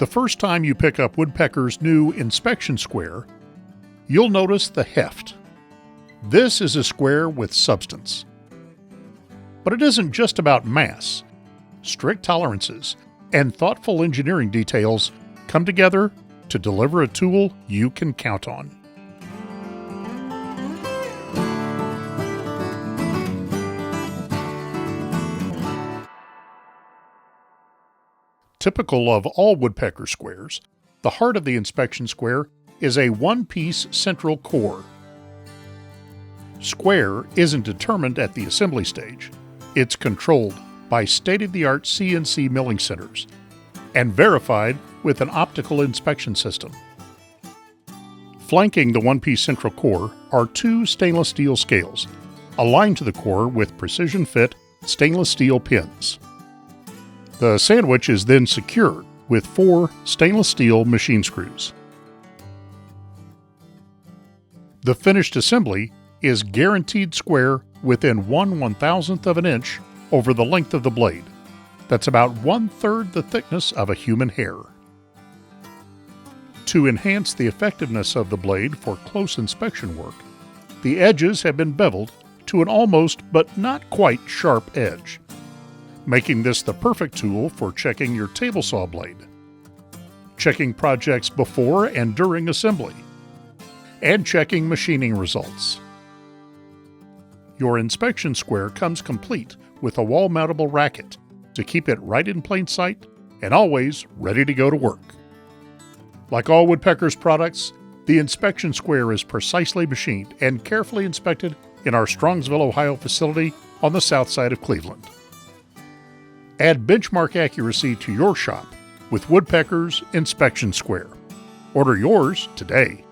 The first time you pick up Woodpecker's new inspection square, you'll notice the heft. This is a square with substance. But it isn't just about mass. Strict tolerances and thoughtful engineering details come together to deliver a tool you can count on. Typical of all woodpecker squares, the heart of the inspection square is a one-piece central core. Square isn't determined at the assembly stage. It's controlled by state-of-the-art CNC milling centers and verified with an optical inspection system. Flanking the one-piece central core are two stainless steel scales, aligned to the core with precision-fit stainless steel pins. The sandwich is then secured with 4 stainless steel machine screws. The finished assembly is guaranteed square within 1/1000th of an inch over the length of the blade. That's about 1/3 the thickness of a human hair. To enhance the effectiveness of the blade for close inspection work, the edges have been beveled to an almost but not quite sharp edge, making this the perfect tool for checking your table saw blade, checking projects before and during assembly, and checking machining results. Your inspection square comes complete with a wall-mountable racket to keep it right in plain sight and always ready to go to work. Like all Woodpeckers products, the inspection square is precisely machined and carefully inspected in our Strongsville, Ohio facility on the south side of Cleveland. Add benchmark accuracy to your shop with Woodpecker's Inspection Square. Order yours today.